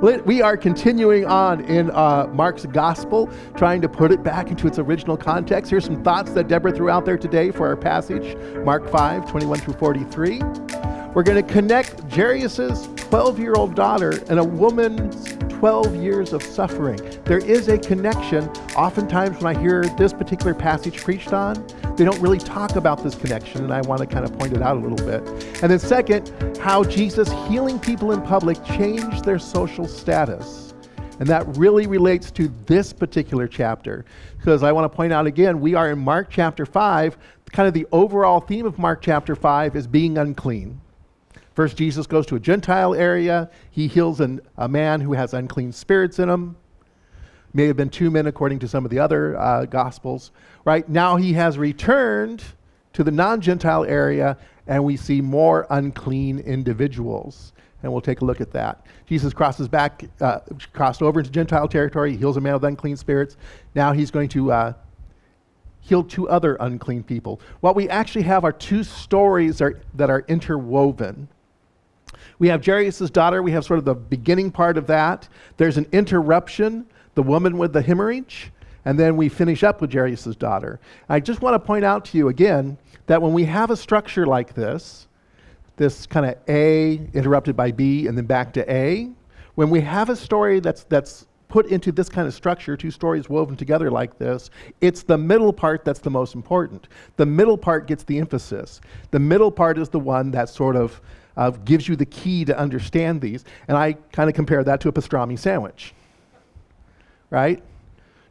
We are continuing on in Mark's gospel, trying to put it back into its original context. Here's some thoughts that Deborah threw out there today for our passage, Mark 5, 21 through 43. We're going to connect Jairus' 12-year-old daughter and a woman's 12 years of suffering. There is a connection. Oftentimes when I hear this particular passage preached on, they don't really talk about this connection, and I want to kind of point it out a little bit. And then second, how Jesus healing people in public changed their social status. And that really relates to this particular chapter, because I want to point out again, we are in Mark chapter 5. Kind of the overall theme of Mark chapter 5 is being unclean. First, Jesus goes to a Gentile area. He heals a man who has unclean spirits in him. May have been two men according to some of the other Gospels. Right now he has returned to the non-Gentile area, and we see more unclean individuals. And we'll take a look at that. Jesus crossed over into Gentile territory. He heals a man with unclean spirits. Now he's going to heal two other unclean people. What we actually have are two stories that are interwoven. We have Jairus' daughter. We have sort of the beginning part of that. There's an interruption, the woman with the hemorrhage, and then we finish up with Jairus' daughter. I just want to point out to you again that when we have a structure like this kind of A interrupted by B and then back to A, when we have a story that's put into this kind of structure, two stories woven together like this, it's the middle part that's the most important. The middle part gets the emphasis. The middle part is the one that sort of gives you the key to understand these. And I kind of compare that to a pastrami sandwich, right?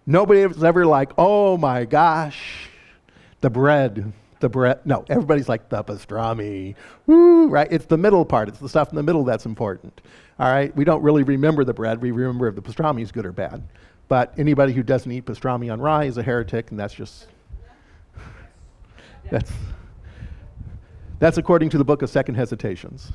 Nobody was ever like, oh my gosh, the bread. No, everybody's like the pastrami, woo, right? It's the middle part. It's the stuff in the middle that's important, all right? We don't really remember the bread. We remember if the pastrami is good or bad. But anybody who doesn't eat pastrami on rye is a heretic, and that's according to the book of Second Hesitations.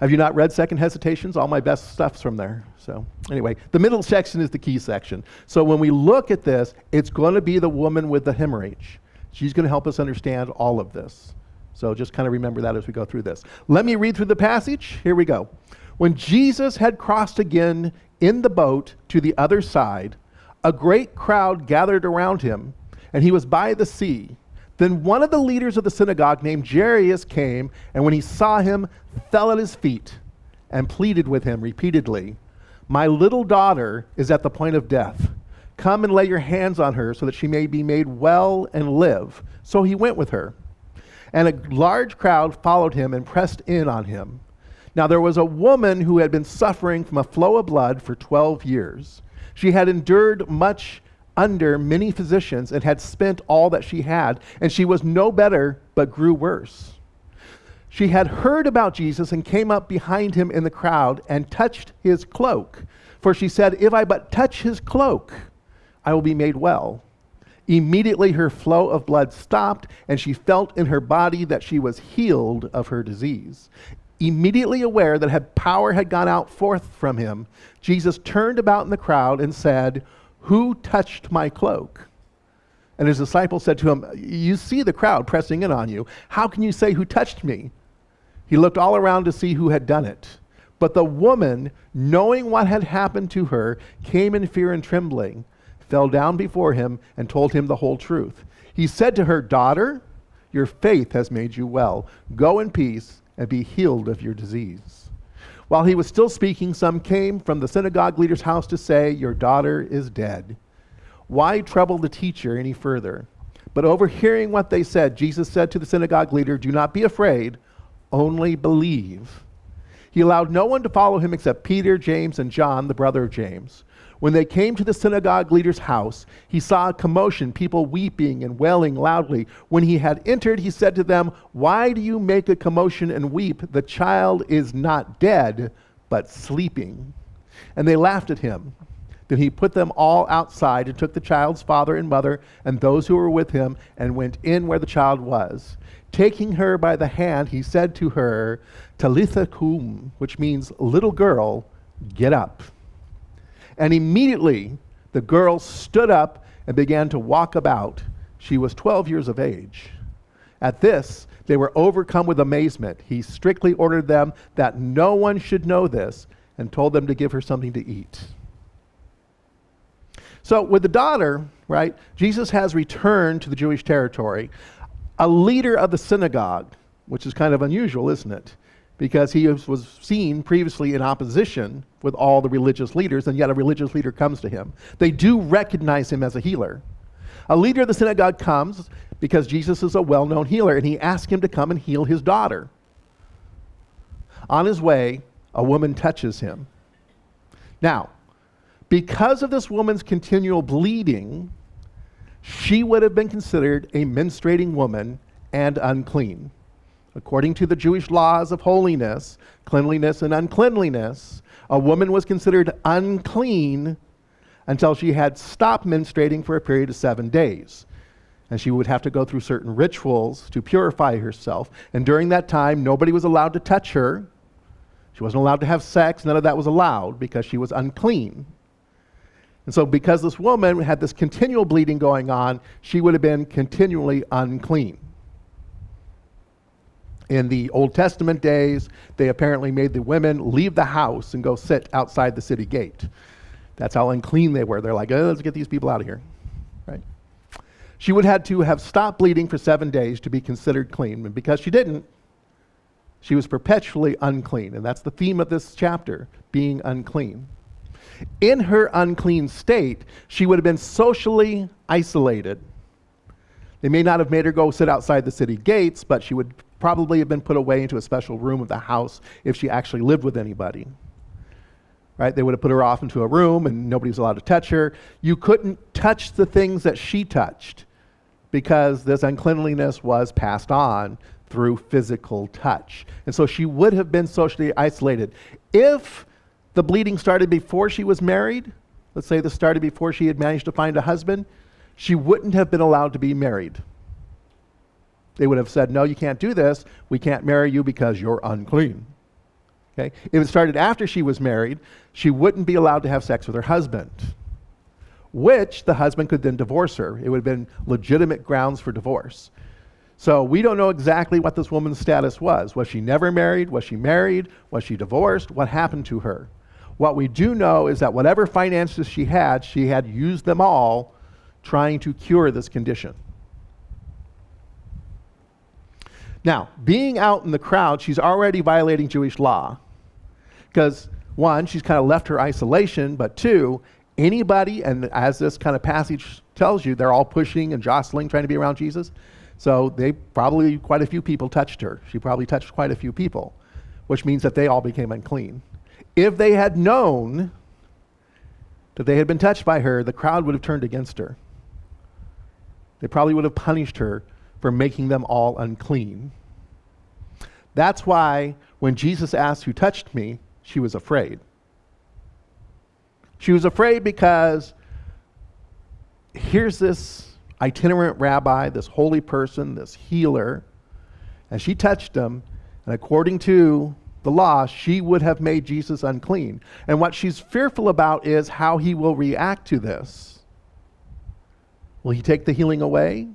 Have you not read Second Hesitations? All my best stuff's from there. So anyway, the middle section is the key section. So when we look at this, it's going to be the woman with the hemorrhage. She's going to help us understand all of this. So just kind of remember that as we go through this. Let me read through the passage. Here we go. When Jesus had crossed again in the boat to the other side, a great crowd gathered around him, and he was by the sea. Then one of the leaders of the synagogue named Jairus came, and when he saw him, fell at his feet and pleaded with him repeatedly, "My little daughter is at the point of death. Come and lay your hands on her so that she may be made well and live." So he went with her. And a large crowd followed him and pressed in on him. Now there was a woman who had been suffering from a flow of blood for 12 years. She had endured much under many physicians and had spent all that she had, and she was no better but grew worse. She had heard about Jesus and came up behind him in the crowd and touched his cloak. For she said, "If I but touch his cloak, I will be made well." Immediately her flow of blood stopped, and she felt in her body that she was healed of her disease. Immediately aware that power had gone out forth from him, Jesus turned about in the crowd and said, "Who touched my cloak?" And his disciples said to him, "You see the crowd pressing in on you. How can you say, 'Who touched me?'" He looked all around to see who had done it. But the woman, knowing what had happened to her, came in fear and trembling, fell down before him, and told him the whole truth. He said to her, "Daughter, your faith has made you well. Go in peace and be healed of your disease." While he was still speaking, some came from the synagogue leader's house to say, "Your daughter is dead. Why trouble the teacher any further?" But overhearing what they said, Jesus said to the synagogue leader, "Do not be afraid, only believe." He allowed no one to follow him except Peter, James, and John, the brother of James. When they came to the synagogue leader's house, he saw a commotion, people weeping and wailing loudly. When he had entered, he said to them, "Why do you make a commotion and weep? The child is not dead, but sleeping." And they laughed at him. Then he put them all outside and took the child's father and mother and those who were with him and went in where the child was. Taking her by the hand, he said to her, "Talitha kum," which means, "Little girl, get up." And immediately the girl stood up and began to walk about. She was 12 years of age. At this, they were overcome with amazement. He strictly ordered them that no one should know this and told them to give her something to eat. So with the daughter, right, Jesus has returned to the Jewish territory. A leader of the synagogue, which is kind of unusual, isn't it? Because he was seen previously in opposition with all the religious leaders, and yet a religious leader comes to him. They do recognize him as a healer. A leader of the synagogue comes because Jesus is a well-known healer, and he asks him to come and heal his daughter. On his way, a woman touches him. Now, because of this woman's continual bleeding, she would have been considered a menstruating woman and unclean. According to the Jewish laws of holiness, cleanliness, and uncleanliness, a woman was considered unclean until she had stopped menstruating for a period of 7 days. And she would have to go through certain rituals to purify herself. And during that time, nobody was allowed to touch her. She wasn't allowed to have sex. None of that was allowed because she was unclean. And so because this woman had this continual bleeding going on, she would have been continually unclean. In the Old Testament days, they apparently made the women leave the house and go sit outside the city gate. That's how unclean they were. They're like, oh, let's get these people out of here. Right? She would have to have stopped bleeding for 7 days to be considered clean. And because she didn't, she was perpetually unclean. And that's the theme of this chapter, being unclean. In her unclean state, she would have been socially isolated. They may not have made her go sit outside the city gates, but she would probably have been put away into a special room of the house if she actually lived with anybody. Right? They would have put her off into a room and nobody was allowed to touch her. You couldn't touch the things that she touched because this uncleanliness was passed on through physical touch. And so she would have been socially isolated. If the bleeding started before she was married, let's say this started before she had managed to find a husband, she wouldn't have been allowed to be married. They would have said, no, you can't do this. We can't marry you because you're unclean. Okay? If it started after she was married, she wouldn't be allowed to have sex with her husband, which the husband could then divorce her. It would have been legitimate grounds for divorce. So we don't know exactly what this woman's status was. Was she never married? Was she married? Was she divorced? What happened to her? What we do know is that whatever finances she had used them all trying to cure this condition. Now, being out in the crowd, she's already violating Jewish law. Because, one, she's kind of left her isolation, but two, anybody, and as this kind of passage tells you, they're all pushing and jostling, trying to be around Jesus. So quite a few people touched her. She probably touched quite a few people, which means that they all became unclean. If they had known that they had been touched by her, the crowd would have turned against her. They probably would have punished her for making them all unclean. That's why when Jesus asked who touched me, she was afraid. She was afraid because here's this itinerant rabbi, this holy person, this healer, and she touched him, and according to the law, she would have made Jesus unclean. And what she's fearful about is how he will react to this. Will he take the healing away?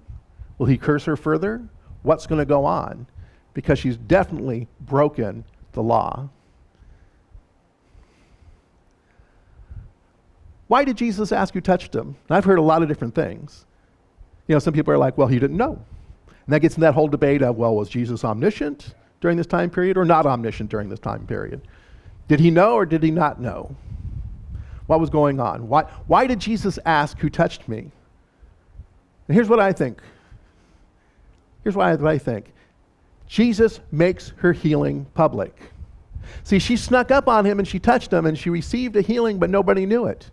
Will he curse her further? What's going to go on? Because she's definitely broken the law. Why did Jesus ask who touched him? And I've heard a lot of different things. Some people are like, well, he didn't know. And that gets in that whole debate of, well, was Jesus omniscient during this time period or not omniscient during this time period? Did he know or did he not know? What was going on? Why did Jesus ask who touched me? And here's what I think. Here's what I think. Jesus makes her healing public. See, she snuck up on him and she touched him and she received a healing, but nobody knew it.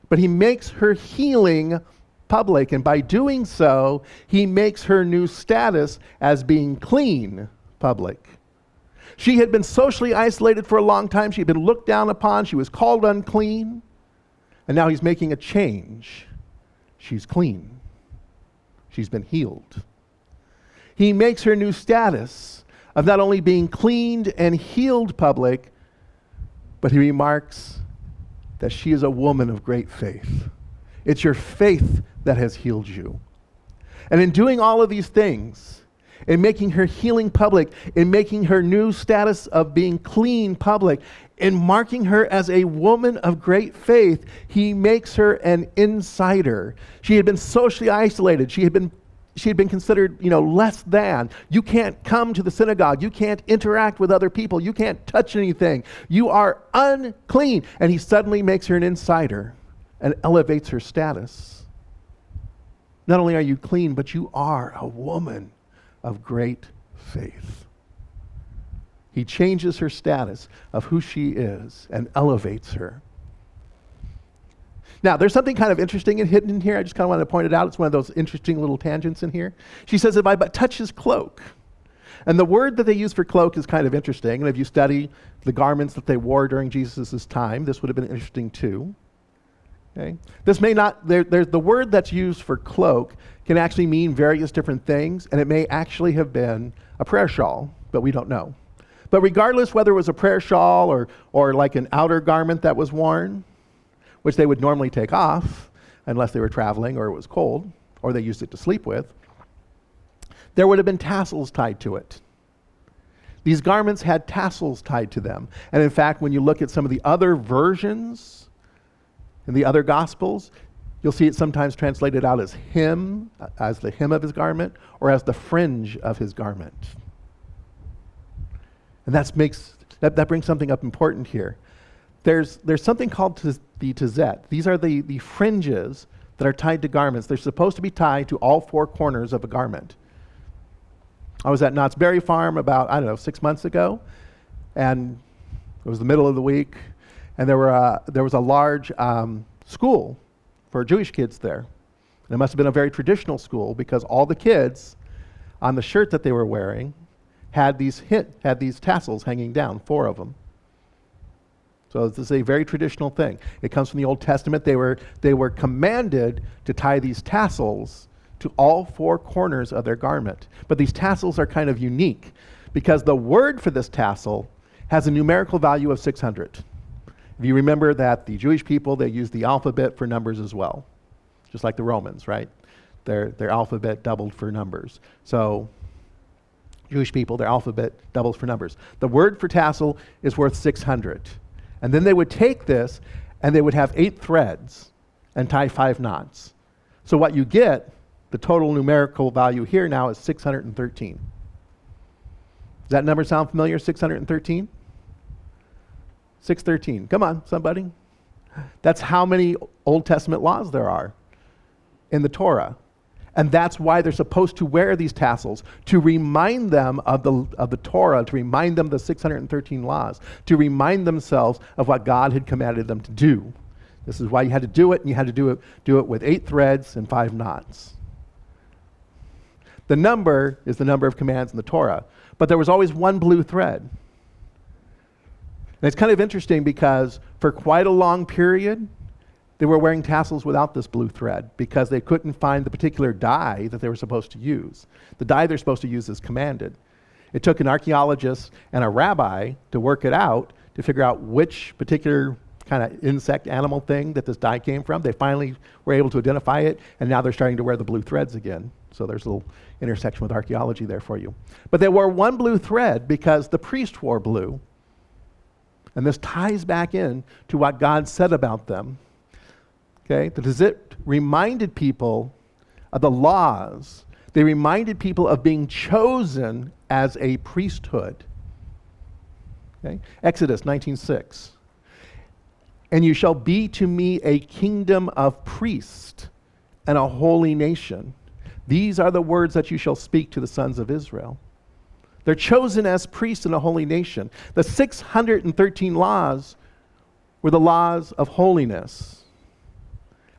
But he makes her healing public, and by doing so, he makes her new status as being clean public. She had been socially isolated for a long time. She had been looked down upon. She was called unclean. And now he's making a change. She's clean. She's been healed. He makes her new status of not only being cleaned and healed public, but he remarks that she is a woman of great faith. It's your faith that has healed you. And in doing all of these things, in making her healing public, in making her new status of being clean public, in marking her as a woman of great faith. He makes her an insider. She had been socially isolated. She had been considered, less than. You can't come to the synagogue. You can't interact with other people. You can't touch anything. You are unclean. And he suddenly makes her an insider and elevates her status. Not only are you clean, but you are a woman of great faith. He changes her status of who she is and elevates her. Now, there's something kind of interesting and hidden in here. I just kind of want to point it out. It's one of those interesting little tangents in here. She says, if I but touch his cloak. And the word that they use for cloak is kind of interesting. And if you study the garments that they wore during Jesus' time, this would have been interesting too. Okay? This may not, there's the word that's used for cloak can actually mean various different things, and it may actually have been a prayer shawl, but we don't know. But regardless whether it was a prayer shawl or like an outer garment that was worn, which they would normally take off unless they were traveling or it was cold, or they used it to sleep with, there would have been tassels tied to it. These garments had tassels tied to them. And in fact, when you look at some of the other versions in the other Gospels, you'll see it sometimes translated out as hem, as the hem of his garment, or as the fringe of his garment. And that brings something up important here. There's something called the tizet. These are the fringes that are tied to garments. They're supposed to be tied to all four corners of a garment. I was at Knott's Berry Farm about, 6 months ago, and it was the middle of the week, and there was a large school for Jewish kids there. And it must have been a very traditional school because all the kids on the shirt that they were wearing had these tassels hanging down, 4 of them. So this is a very traditional thing. It comes from the Old Testament. They were commanded to tie these tassels to all 4 corners of their garment. But these tassels are kind of unique because the word for this tassel has a numerical value of 600. If you remember that the Jewish people, they use the alphabet for numbers as well, just like the Romans, right? Their alphabet doubled for numbers. So Jewish people, their alphabet doubles for numbers. The word for tassel is worth 600. And then they would take this and they would have 8 threads and tie 5 knots. So what you get, the total numerical value here now is 613. Does that number sound familiar, 613? 613. Come on, somebody. That's how many Old Testament laws there are in the Torah. And that's why they're supposed to wear these tassels, to remind them of the Torah, to remind them of the 613 laws, to remind themselves of what God had commanded them to do. This is why you had to do it, and you had to do it with 8 threads and 5 knots. The number is the number of commands in the Torah, but there was always one blue thread. And it's kind of interesting because for quite a long period, they were wearing tassels without this blue thread because they couldn't find the particular dye that they were supposed to use. The dye they're supposed to use is commanded. It took an archaeologist and a rabbi to work it out, to figure out which particular kind of insect animal thing that this dye came from. They finally were able to identify it, and now they're starting to wear the blue threads again. So there's a little intersection with archaeology there for you. But they wore one blue thread because the priest wore blue. And this ties back in to what God said about them. Okay, the tizit reminded people of the laws. They reminded people of being chosen as a priesthood. Okay, Exodus 19:6. And you shall be to me a kingdom of priests and a holy nation. These are the words that you shall speak to the sons of Israel. They're chosen as priests in a holy nation. The 613 laws were the laws of holiness.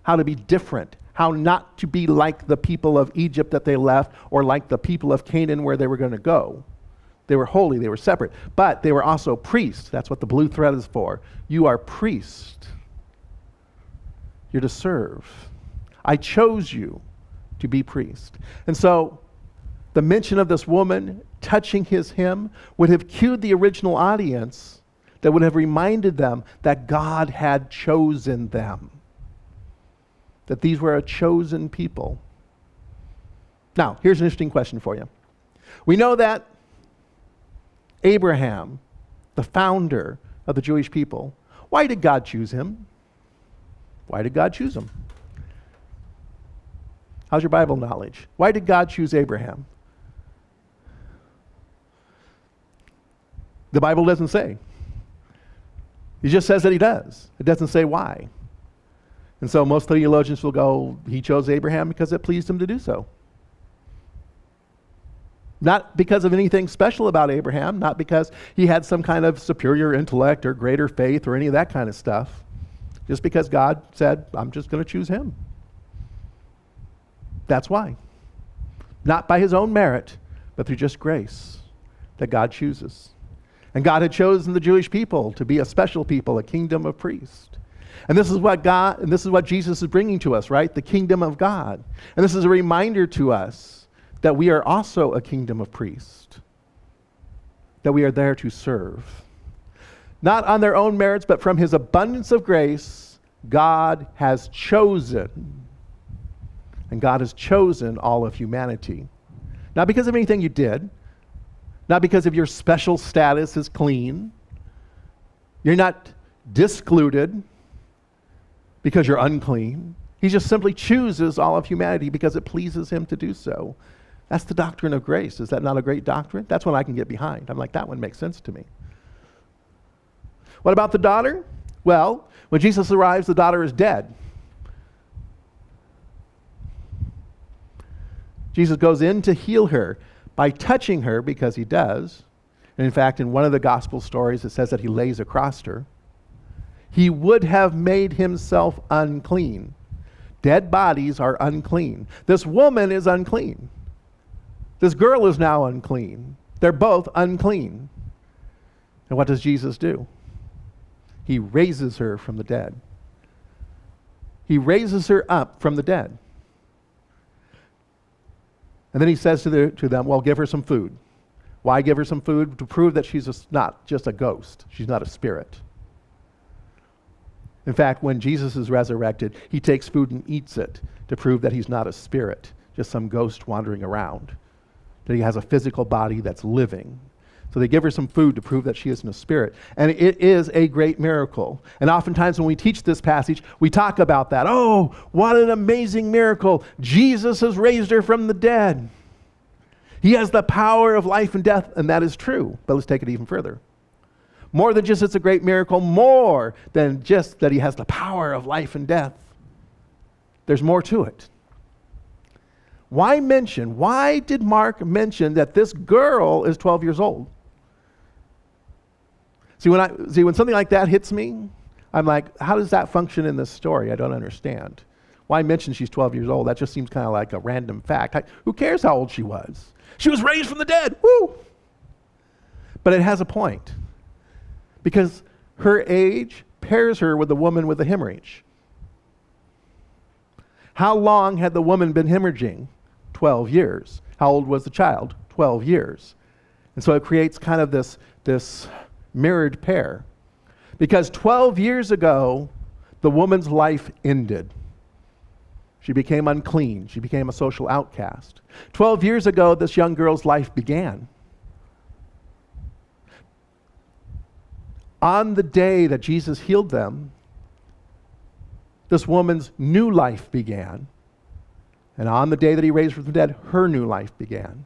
How to be different. How not to be like the people of Egypt that they left or like the people of Canaan where they were going to go. They were holy, they were separate. But they were also priests. That's what the blue thread is for. You are priest. You're to serve. I chose you to be priest. And so the mention of this woman touching his hem would have cued the original audience, that would have reminded them that God had chosen them, that these were a chosen people. Now, here's an interesting question for you. We know that Abraham, the founder of the Jewish people, why did God choose him? Why did God choose him? How's your Bible knowledge? Why did God choose Abraham? The Bible doesn't say. He just says that he does. It doesn't say why. And so most theologians will go, he chose Abraham because it pleased him to do so. Not because of anything special about Abraham, not because he had some kind of superior intellect or greater faith or any of that kind of stuff. Just because God said, I'm just going to choose him. That's why. Not by his own merit, but through just grace that God chooses. And God had chosen the Jewish people to be a special people, a kingdom of priests. And this is what Jesus is bringing to us, right? The kingdom of God. And this is a reminder to us that we are also a kingdom of priests, that we are there to serve. Not on their own merits, but from his abundance of grace, God has chosen. And God has chosen all of humanity. Not because of anything you did, not because of your special status as clean. You're not discluded because you're unclean. He just simply chooses all of humanity because it pleases him to do so. That's the doctrine of grace. Is that not a great doctrine? That's one I can get behind. I'm like, that one makes sense to me. What about the daughter? Well, when Jesus arrives, the daughter is dead. Jesus goes in to heal her by touching her, because he does. And in fact, in one of the gospel stories, it says that he lays across her. He would have made himself unclean. Dead bodies are unclean. This woman is unclean. This girl is now unclean. They're both unclean. And what does Jesus do? He raises her from the dead. He raises her up from the dead. And then he says to them, well, give her some food. Why give her some food? To prove that she's not just a ghost. She's not a spirit. In fact, when Jesus is resurrected, he takes food and eats it to prove that he's not a spirit, just some ghost wandering around. That he has a physical body that's living. So they give her some food to prove that she isn't a spirit. And it is a great miracle. And oftentimes when we teach this passage, we talk about that. Oh, what an amazing miracle. Jesus has raised her from the dead. He has the power of life and death, and that is true. But let's take it even further. More than just it's a great miracle, more than just that he has the power of life and death. There's more to it. Why did Mark mention that this girl is 12 years old? See, when something like that hits me, I'm like, how does that function in this story? I don't understand. Why mention she's 12 years old? That just seems kind of like a random fact. Who cares how old she was? She was raised from the dead. Woo! But it has a point. Because her age pairs her with the woman with the hemorrhage. How long had the woman been hemorrhaging? 12 years. How old was the child? 12 years. And so it creates kind of this mirrored pair. Because 12 years ago, the woman's life ended. She became unclean. She became a social outcast. 12 years ago, this young girl's life began. On the day that Jesus healed them, this woman's new life began. And on the day that he raised her from the dead, her new life began.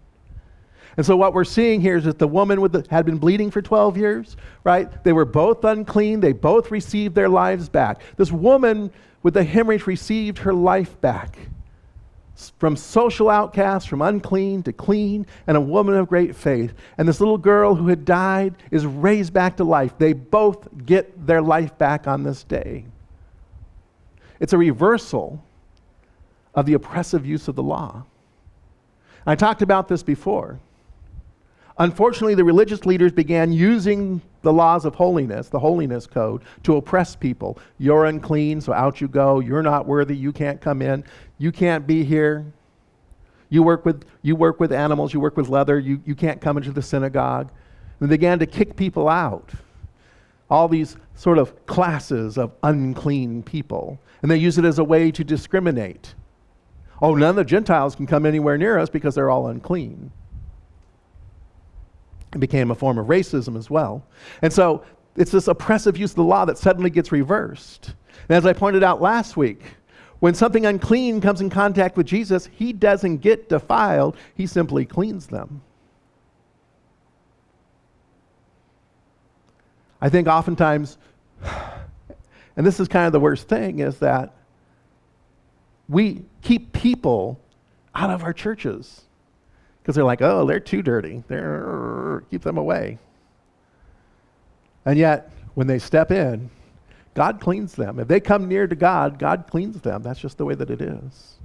And so what we're seeing here is that the woman had been bleeding for 12 years, right? They were both unclean. They both received their lives back. This woman with the hemorrhage received her life back. From social outcast, from unclean to clean, and a woman of great faith. And this little girl who had died is raised back to life. They both get their life back on this day. It's a reversal of the oppressive use of the law. I talked about this before. Unfortunately, the religious leaders began using the laws of holiness, the holiness code, to oppress people. You're unclean, so out you go. You're not worthy. You can't come in. You can't be here. You work with animals. You work with leather. You can't come into the synagogue. And they began to kick people out. All these sort of classes of unclean people. And they use it as a way to discriminate. Oh, none of the Gentiles can come anywhere near us because they're all unclean. It became a form of racism as well. And so it's this oppressive use of the law that suddenly gets reversed. And as I pointed out last week, when something unclean comes in contact with Jesus, he doesn't get defiled, he simply cleans them. I think oftentimes, and this is kind of the worst thing, is that we keep people out of our churches because they're like, oh, they're too dirty. Keep them away. And yet, when they step in, God cleans them. If they come near to God, God cleans them. That's just the way that it is.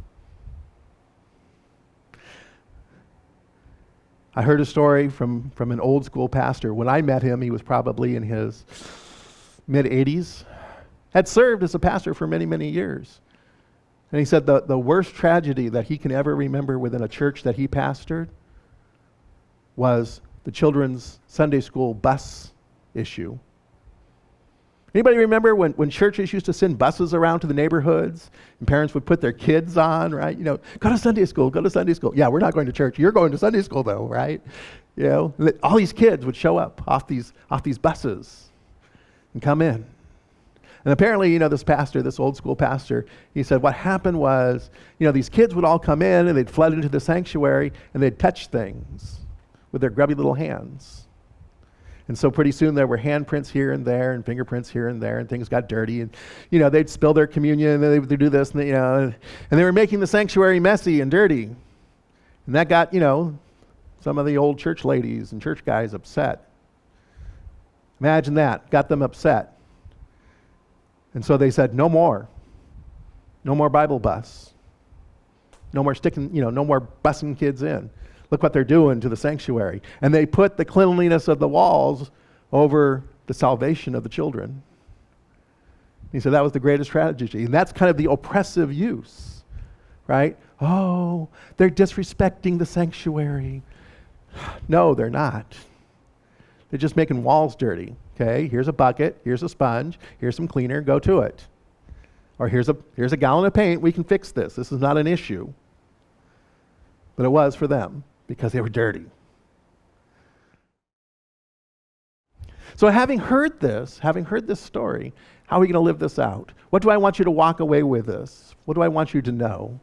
I heard a story from an old school pastor. When I met him, he was probably in his mid-80s, had served as a pastor for many, many years. And he said the worst tragedy that he can ever remember within a church that he pastored was the children's Sunday school bus issue. Anybody remember when churches used to send buses around to the neighborhoods and parents would put their kids on, right? You know, go to Sunday school, go to Sunday school. Yeah, we're not going to church. You're going to Sunday school though, right? You know, all these kids would show up off these buses and come in. And apparently, you know, this old school pastor, he said what happened was, you know, these kids would all come in and they'd flood into the sanctuary and they'd touch things with their grubby little hands. And so pretty soon there were handprints here and there and fingerprints here and there and things got dirty and, you know, they'd spill their communion and they'd do this and, you know, and they were making the sanctuary messy and dirty. And that got, you know, some of the old church ladies and church guys upset. Imagine that, got them upset. And so they said, no more Bible bus. No more no more bussing kids in. Look what they're doing to the sanctuary. And they put the cleanliness of the walls over the salvation of the children. He said that was the greatest tragedy. And that's kind of the oppressive use, right? Oh, they're disrespecting the sanctuary. No, they're not. They're just making walls dirty. Okay, here's a bucket, here's a sponge, here's some cleaner, go to it. Or here's a gallon of paint, we can fix this. This is not an issue. But it was for them because they were dirty. So having heard this story, how are we going to live this out? What do I want you to walk away with this? What do I want you to know?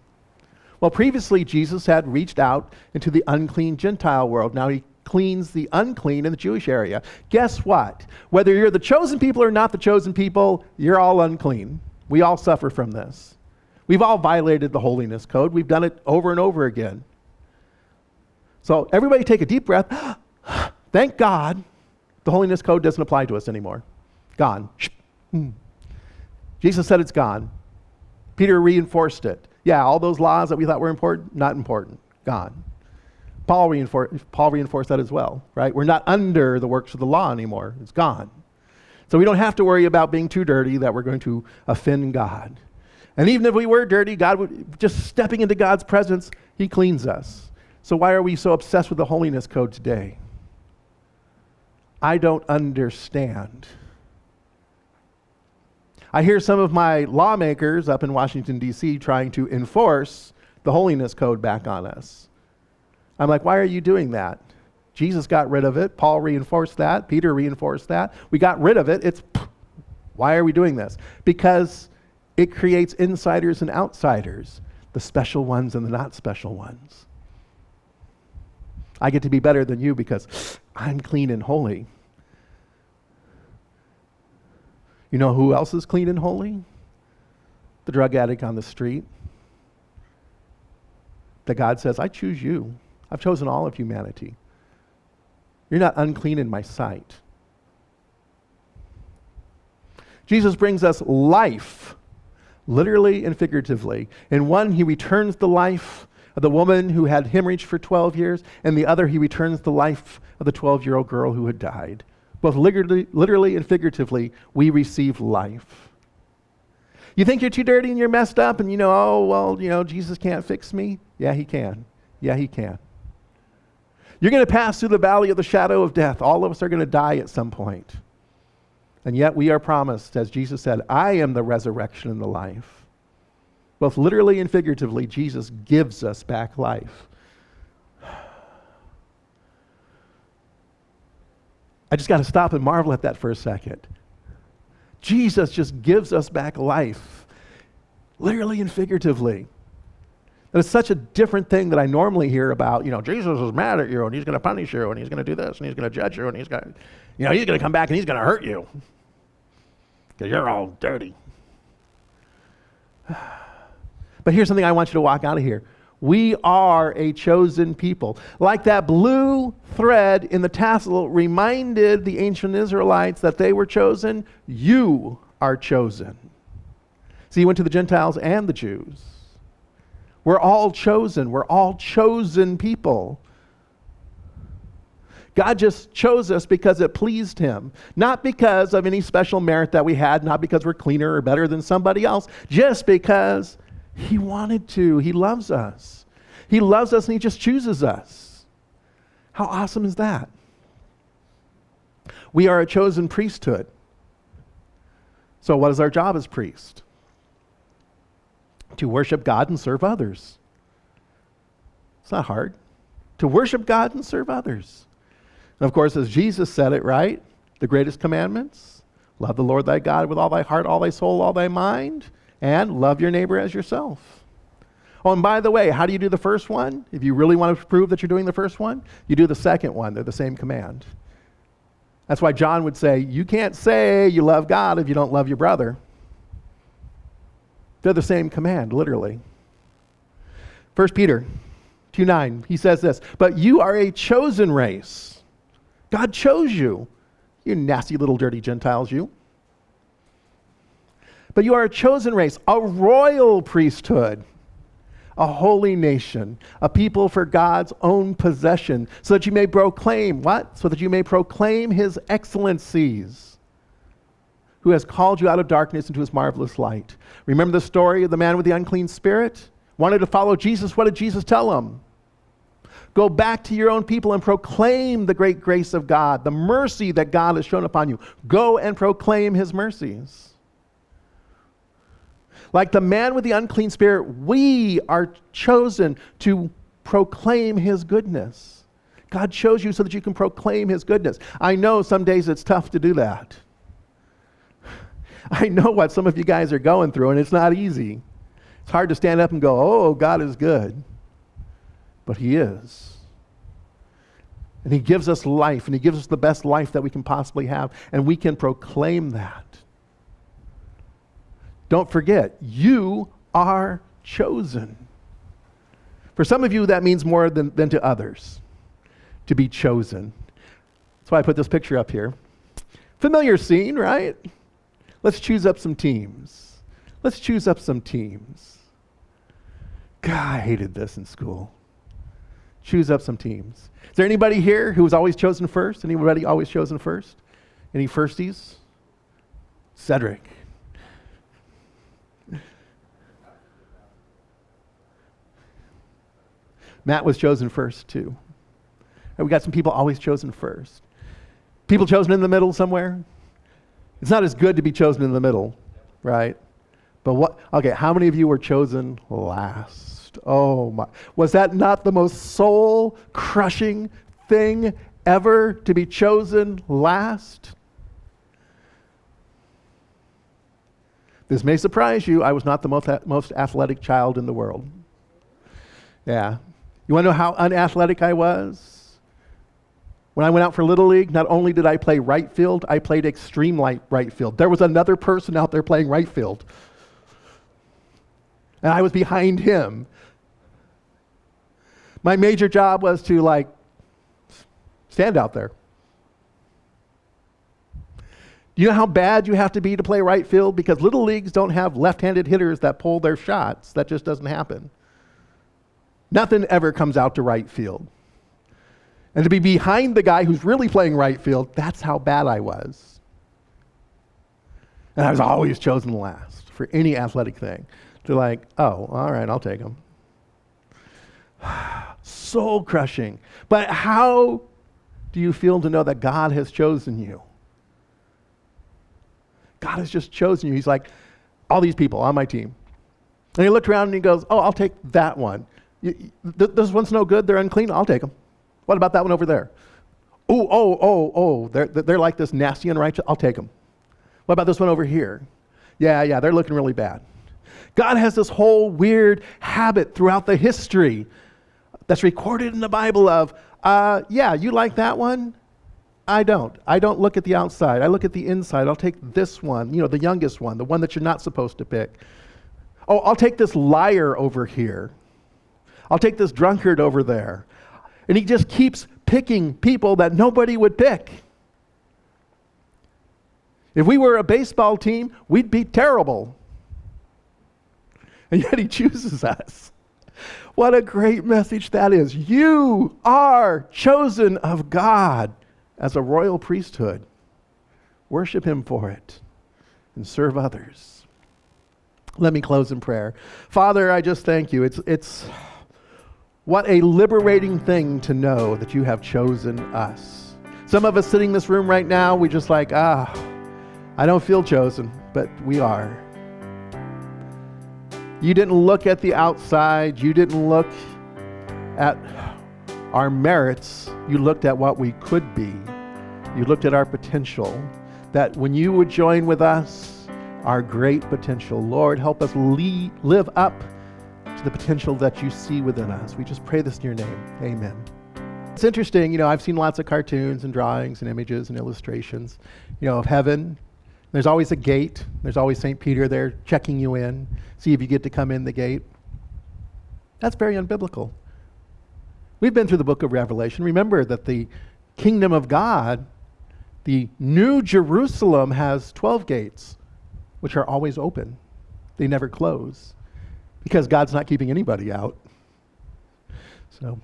Well, previously Jesus had reached out into the unclean Gentile world. Now he cleans the unclean in the Jewish area. Guess what? Whether you're the chosen people or not the chosen people, you're all unclean. We all suffer from this. We've all violated the holiness code. We've done it over and over again. So everybody take a deep breath. Thank God the holiness code doesn't apply to us anymore. Gone. Jesus said it's gone. Peter reinforced it. Yeah, all those laws that we thought were important, not important. Gone. Paul reinforced that as well, right? We're not under the works of the law anymore. It's gone. So we don't have to worry about being too dirty that we're going to offend God. And even if we were dirty, God would, just stepping into God's presence, he cleans us. So why are we so obsessed with the holiness code today? I don't understand. I hear some of my lawmakers up in Washington, D.C. trying to enforce the holiness code back on us. I'm like, why are you doing that? Jesus got rid of it. Paul reinforced that. Peter reinforced that. We got rid of it. Why are we doing this? Because it creates insiders and outsiders, the special ones and the not special ones. I get to be better than you because I'm clean and holy. You know who else is clean and holy? The drug addict on the street. That God says, I choose you. I've chosen all of humanity. You're not unclean in my sight. Jesus brings us life, literally and figuratively. In one, he returns the life of the woman who had hemorrhage for 12 years, and the other, he returns the life of the 12-year-old girl who had died. Both literally and figuratively, we receive life. You think you're too dirty and you're messed up and Jesus can't fix me? Yeah, he can. Yeah, he can. You're going to pass through the valley of the shadow of death. All of us are going to die at some point. And yet we are promised, as Jesus said, I am the resurrection and the life. Both literally and figuratively, Jesus gives us back life. I just got to stop and marvel at that for a second. Jesus just gives us back life, literally and figuratively. That is such a different thing that I normally hear about. Jesus is mad at you, and he's going to punish you, and he's going to do this, and he's going to judge you, and he's going to come back and he's going to hurt you because you're all dirty. But here's something I want you to walk out of here. We are a chosen people. Like that blue thread in the tassel reminded the ancient Israelites that they were chosen, you are chosen. See, he went to the Gentiles and the Jews. We're all chosen. We're all chosen people. God just chose us because it pleased him. Not because of any special merit that we had, not because we're cleaner or better than somebody else, just because he wanted to. He loves us. He loves us and he just chooses us. How awesome is that? We are a chosen priesthood. So what is our job as priests? To worship God and serve others. It's not hard. To worship God and serve others. And of course, as Jesus said it, right? The greatest commandments. Love the Lord thy God with all thy heart, all thy soul, all thy mind. And love your neighbor as yourself. Oh, and by the way, how do you do the first one? If you really want to prove that you're doing the first one, you do the second one. They're the same command. That's why John would say, you can't say you love God if you don't love your brother. They're the same command, literally. 1 Peter 2:9, he says this, but you are a chosen race. God chose you. You nasty little dirty Gentiles, you. But you are a chosen race, a royal priesthood, a holy nation, a people for God's own possession, so that you may proclaim, what? So that you may proclaim his excellencies, who has called you out of darkness into his marvelous light. Remember the story of the man with the unclean spirit? Wanted to follow Jesus. What did Jesus tell him? Go back to your own people and proclaim the great grace of God, the mercy that God has shown upon you. Go and proclaim his mercies. Like the man with the unclean spirit, we are chosen to proclaim his goodness. God chose you so that you can proclaim his goodness. I know some days it's tough to do that. I know what some of you guys are going through, and it's not easy. It's hard to stand up and go, oh, God is good. But he is. And he gives us life, and he gives us the best life that we can possibly have, and we can proclaim that. Don't forget, you are chosen. For some of you, that means more than to others, to be chosen. That's why I put this picture up here. Familiar scene, right? Let's choose up some teams. Let's choose up some teams. God, I hated this in school. Choose up some teams. Is there anybody here who was always chosen first? Anybody always chosen first? Any firsties? Cedric. Matt was chosen first too. We got some people always chosen first. People chosen in the middle somewhere? It's not as good to be chosen in the middle, right? But how many of you were chosen last? Oh my. Was that not the most soul-crushing thing ever, to be chosen last? This may surprise you. I was not the most athletic child in the world. Yeah. You want to know how unathletic I was? When I went out for Little League, not only did I play right field, I played extreme right field. There was another person out there playing right field. And I was behind him. My major job was to stand out there. Do you know how bad you have to be to play right field? Because Little Leagues don't have left-handed hitters that pull their shots. That just doesn't happen. Nothing ever comes out to right field. And to be behind the guy who's really playing right field, that's how bad I was. And I was always chosen last for any athletic thing. They're oh, all right, I'll take him. Soul crushing. But how do you feel to know that God has chosen you? God has just chosen you. He's like, all these people on my team. And he looked around and he goes, oh, I'll take that one. This one's no good, they're unclean, I'll take them. What about that one over there? They're like this nasty and righteous. I'll take them. What about this one over here? Yeah, they're looking really bad. God has this whole weird habit throughout the history that's recorded in the Bible of, you like that one? I don't. I don't look at the outside. I look at the inside. I'll take this one, the youngest one, the one that you're not supposed to pick. Oh, I'll take this liar over here. I'll take this drunkard over there. And he just keeps picking people that nobody would pick. If we were a baseball team, we'd be terrible. And yet he chooses us. What a great message that is. You are chosen of God as a royal priesthood. Worship him for it and serve others. Let me close in prayer. Father, I just thank you. It's what a liberating thing to know that you have chosen us. Some of us sitting in this room right now, we just like, I don't feel chosen, but we are. You didn't look at the outside. You didn't look at our merits. You looked at what we could be. You looked at our potential. That when you would join with us, our great potential. Lord, help us live up to the potential that you see within us. We just pray this in your name. Amen. It's interesting, I've seen lots of cartoons and drawings and images and illustrations, of heaven. There's always a gate. There's always St. Peter there checking you in, see if you get to come in the gate. That's very unbiblical. We've been through the book of Revelation. Remember that the kingdom of God, the New Jerusalem, has 12 gates, which are always open. They never close because God's not keeping anybody out. So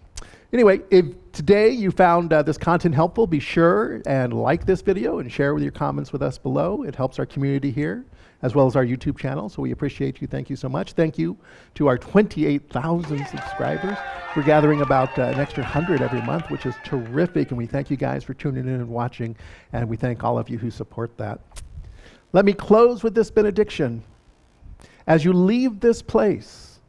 anyway, if today you found this content helpful, be sure and like this video and share with your comments with us below. It helps our community here as well as our YouTube channel, so we appreciate you. Thank you so much. Thank you to our 28,000 subscribers. We're gathering about an extra 100 every month, which is terrific, and we thank you guys for tuning in and watching, and we thank all of you who support that. Let me close with this benediction. As you leave this place,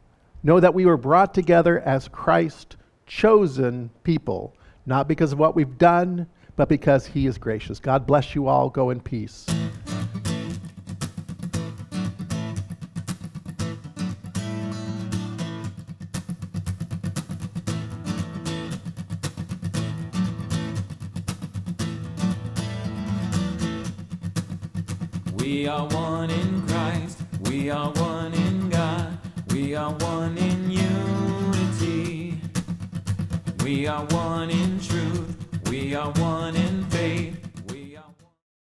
know that we were brought together as Christ chosen people, not because of what we've done, but because he is gracious. God bless you all. Go in peace. We are one in Christ, we are one in God, we are one in unity. We are one in truth, we are one in faith,